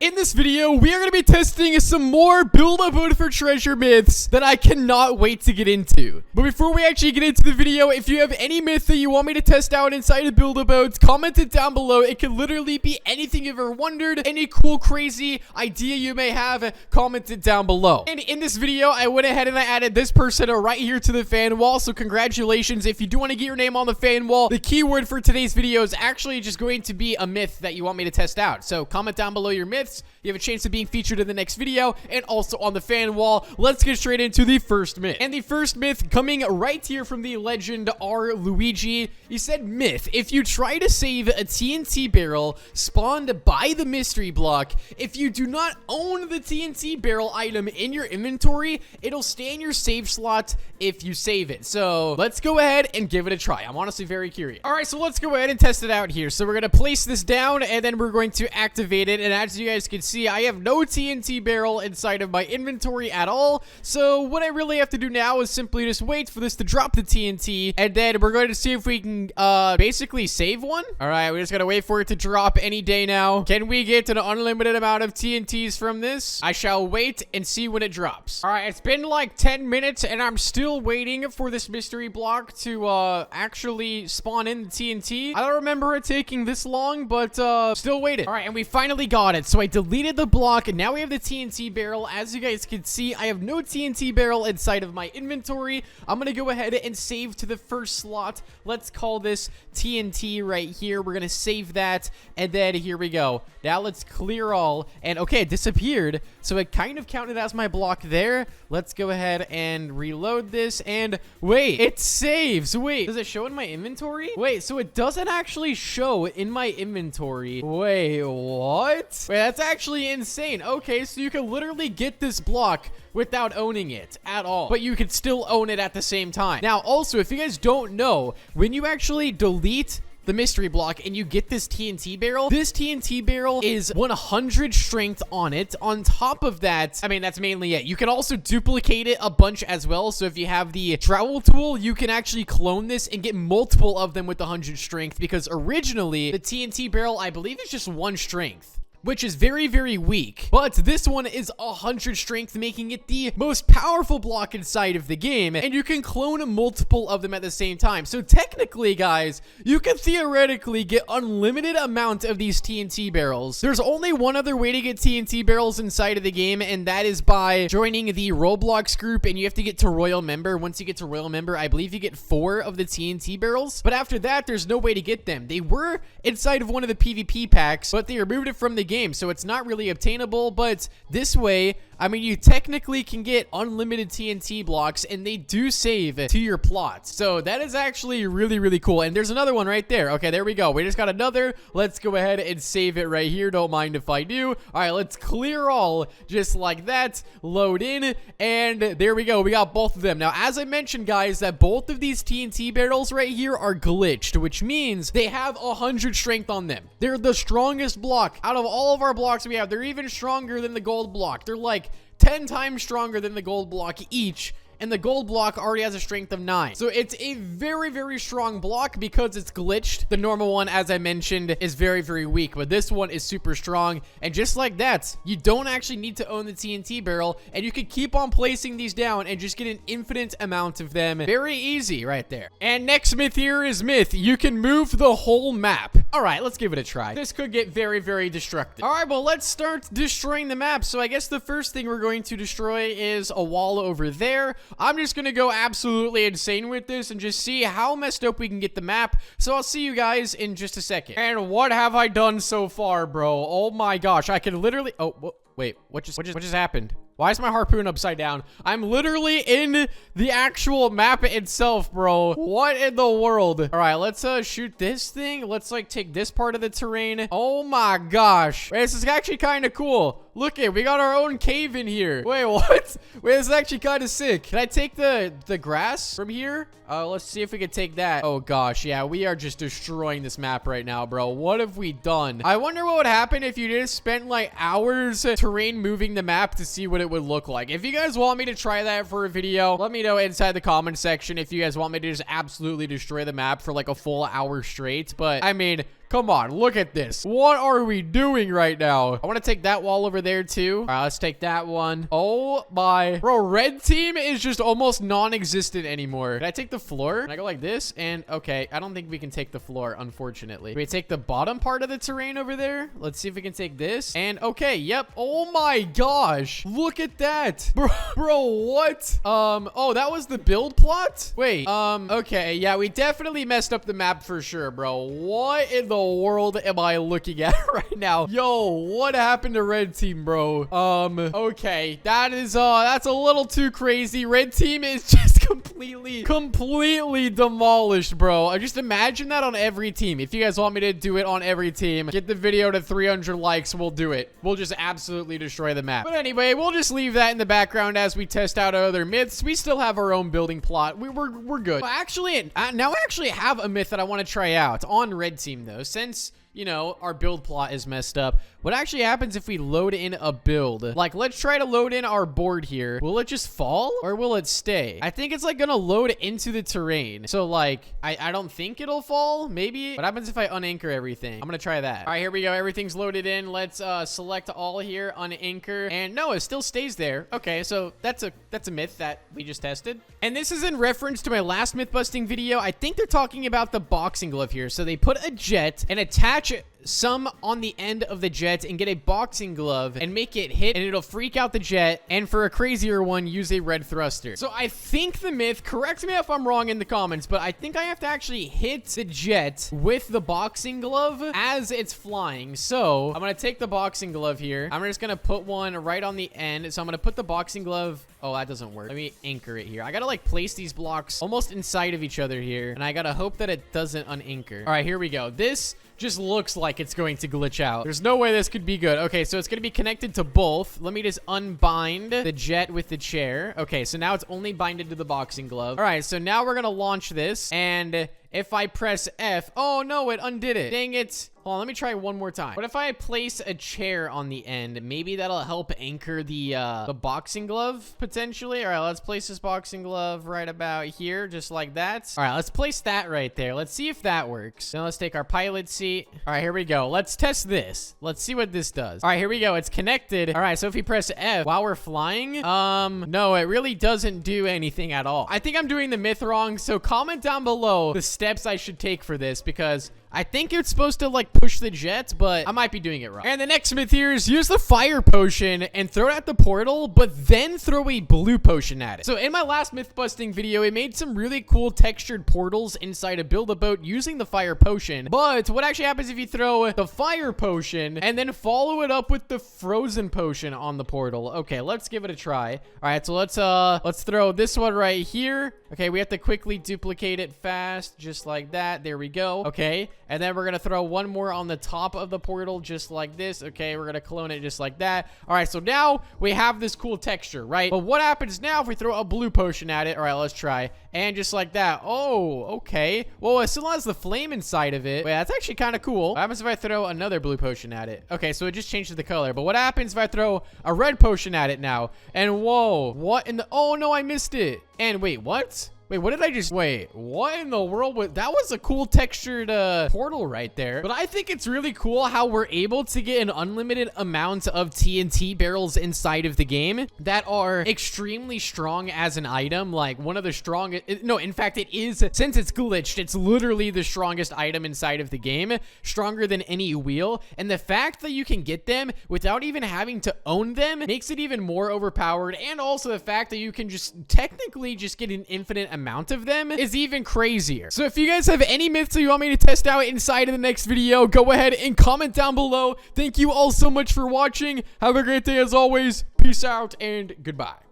In this video, we are going to be testing some more build-up mode for treasure myths that I cannot wait to get into. But before we actually get into the video, if you have any myth that you want me to test out inside of build-up modes, comment it down below. It could literally be anything you've ever wondered, any cool, crazy idea you may have, comment it down below. And in this video, I went ahead and I added this person right here to the fan wall, so congratulations. If you do want to get your name on the fan wall, the keyword for today's video is actually just going to be a myth that you want me to test out. So comment down below your myths. You have a chance of being featured in the next video and also on the fan wall. Let's get straight into the first myth. And the first myth coming right here from the legend R. Luigi. He said, myth, if you try to save a TNT barrel spawned by the mystery block, if you do not own the TNT barrel item in your inventory, it'll stay in your save slot if you save it. So let's go ahead and give it a try. I'm honestly very curious. All right, so let's go ahead and test it out here. So we're going to place this down and then we're going to activate it. And as you guys can see, I have no TNT barrel inside of my inventory at all. So what I really have to do now is simply just wait for this to drop the TNT, and then we're going to see if we can basically save one. All right, we just gotta wait for it to drop any day now. Can we get an unlimited amount of TNTs from this? I shall wait and see when it drops. All right, it's been like 10 minutes and I'm still waiting for this mystery block to actually spawn in the TNT. I don't remember it taking this long, but still waiting. All right, and we finally got it. So I deleted the block and now we have the TNT barrel. As you guys can see, I have no TNT barrel inside of my inventory. I'm gonna go ahead and save to the first slot. Let's call this TNT right here. We're gonna save that, and then here we go. Now let's clear all, and okay, it disappeared, so it kind of counted as my block there. Let's go ahead and reload this, and wait, it saves. Wait, does it show in my inventory? Wait, so it doesn't actually show in my inventory. Wait, what? Wait, that's actually insane. Okay, so you can literally get this block without owning it at all, but you can still own it at the same time. Now, also, if you guys don't know, when you actually delete the mystery block and you get this TNT barrel, this TNT barrel is 100 strength on it. On top of that, I mean, that's mainly it. You can also duplicate it a bunch as well. So if you have the travel tool, you can actually clone this and get multiple of them with 100 strength, because originally the TNT barrel, I believe, is just 1 strength, which is very, very weak. But this one is 100 strength, making it the most powerful block inside of the game. And you can clone multiple of them at the same time. So technically, guys, you can theoretically get unlimited amount of these TNT barrels. There's only one other way to get TNT barrels inside of the game, and that is by joining the Roblox group, and you have to get to Royal Member. Once you get to Royal Member, I believe you get 4 of the TNT barrels. But after that, there's no way to get them. They were inside of one of the PvP packs, but they removed it from the game, so it's not really obtainable. But this way, I mean, you technically can get unlimited TNT blocks, and they do save to your plots. So that is actually really, really cool. And there's another one right there. Okay, there we go. We just got another. Let's go ahead and save it right here. Don't mind if I do. All right, let's clear all just like that. Load in, and there we go. We got both of them. Now, as I mentioned, guys, that both of these TNT barrels right here are glitched, which means they have 100 strength on them. They're the strongest block out of all of our blocks we have. They're even stronger than the gold block. They're like 10 times stronger than the gold block each, and the gold block already has a strength of 9. So it's a very, very strong block because it's glitched. The normal one, as I mentioned, is very, very weak, but this one is super strong. And just like that, you don't actually need to own the TNT barrel, and you can keep on placing these down and just get an infinite amount of them. Very easy right there. And next myth here is myth, you can move the whole map. All right, let's give it a try. This could get very, very destructive. All right, well, let's start destroying the map. So I guess the first thing we're going to destroy is a wall over there. I'm just gonna go absolutely insane with this and just see how messed up we can get the map. So I'll see you guys in just a second. And what have I done so far, bro? Oh my gosh, I can literally... Oh, wait, what just happened? Why is my harpoon upside down? I'm literally in the actual map itself, bro. What in the world? All right, let's shoot this thing. Let's like take this part of the terrain. Oh my gosh. Wait, this is actually kind of cool. Look it, we got our own cave in here. Wait, what? Wait, this is actually kind of sick. Can I take the grass from here? Let's see if we can take that. Oh gosh, yeah, we are just destroying this map right now, bro. What have we done? I wonder what would happen if you just spent like hours terrain moving the map to see what it would look like. If you guys want me to try that for a video, let me know inside the comment section if you guys want me to just absolutely destroy the map for like a full hour straight. But I mean, Come on, look at this. What are we doing right now? I want to take that wall over there too. All right, let's take that one. Oh my. Bro, red team is just almost non-existent anymore. Can I take the floor? Can I go like this? And okay, I don't think we can take the floor, unfortunately. Can we take the bottom part of the terrain over there? Let's see if we can take this. And okay, yep. Oh my gosh. Look at that. Bro, what? Oh, that was the build plot? Wait, okay. Yeah, we definitely messed up the map for sure, bro. What in the world am I looking at right now? Yo, what happened to red team, bro? Okay. That's a little too crazy. Red team is just completely demolished, bro. I just imagine that on every team. If you guys want me to do it on every team, get the video to 300 likes, we'll do it. We'll just absolutely destroy the map. But anyway, we'll just leave that in the background as we test out other myths. We still have our own building plot. We're good. Well, actually, now I actually have a myth that I want to try out on red team though, since you know, our build plot is messed up. What actually happens if we load in a build? Like, let's try to load in our board here. Will it just fall or will it stay? I think it's like gonna load into the terrain. So like, I don't think it'll fall. Maybe. What happens if I unanchor everything? I'm gonna try that. All right, here we go. Everything's loaded in. Let's select all here, unanchor, and no, it still stays there. Okay, so that's a myth that we just tested. And this is in reference to my last myth busting video. I think they're talking about the boxing glove here. So they put a jet and attach some on the end of the jet and get a boxing glove and make it hit, and it'll freak out the jet, and for a crazier one, use a red thruster. So I think the myth, correct me if I'm wrong in the comments, but I think I have to actually hit the jet with the boxing glove as it's flying. So I'm gonna take the boxing glove here. I'm just gonna put one right on the end. So I'm gonna put the boxing glove. Oh, that doesn't work. Let me anchor it here. I gotta like place these blocks almost inside of each other here, and I gotta hope that it doesn't unanchor. All right, here we go. This just looks like it's going to glitch out. There's no way this could be good. Okay, so it's going to be connected to both. Let me just unbind the jet with the chair. Okay, so now it's only binded to the boxing glove. All right, so now we're going to launch this, and if I press F, oh no, it undid it. Dang it. Hold on, let me try one more time. What if I place a chair on the end? Maybe that'll help anchor the boxing glove, potentially. All right, let's place this boxing glove right about here, just like that. All right, let's place that right there. Let's see if that works. Now let's take our pilot seat. All right, here we go. Let's test this. Let's see what this does. All right, here we go. It's connected. All right, so if we press F while we're flying, no, it really doesn't do anything at all. I think I'm doing the myth wrong, so comment down below the steps I should take for this, because I think it's supposed to like push the jet, but I might be doing it wrong. And the next myth here is use the fire potion and throw it at the portal, but then throw a blue potion at it. So in my last myth busting video, I made some really cool textured portals inside a Build-A-Boat using the fire potion. But what actually happens if you throw the fire potion and then follow it up with the frozen potion on the portal? Okay, let's give it a try. All right, so let's throw this one right here. Okay, we have to quickly duplicate it fast, just like that. There we go. Okay. And then we're going to throw one more on the top of the portal, just like this. Okay, we're going to clone it just like that. All right, so now we have this cool texture, right? But what happens now if we throw a blue potion at it? All right, let's try. And just like that. Oh, okay. Well, it still has the flame inside of it. Wait, that's actually kind of cool. What happens if I throw another blue potion at it? Okay, so it just changes the color. But what happens if I throw a red potion at it now? And whoa, what in the... Oh, no, I missed it. And wait, what? Wait, what did I just... Wait, what in the world? That was a cool textured portal right there. But I think it's really cool how we're able to get an unlimited amount of TNT barrels inside of the game that are extremely strong as an item. Like one of the strongest... No, in fact, it is... Since it's glitched, it's literally the strongest item inside of the game. Stronger than any wheel. And the fact that you can get them without even having to own them makes it even more overpowered. And also the fact that you can just technically just get an infinite amount of them is even crazier. So if you guys have any myths that you want me to test out inside of the next video, go ahead and comment down below. Thank you all so much for watching. Have a great day as always. Peace out and goodbye.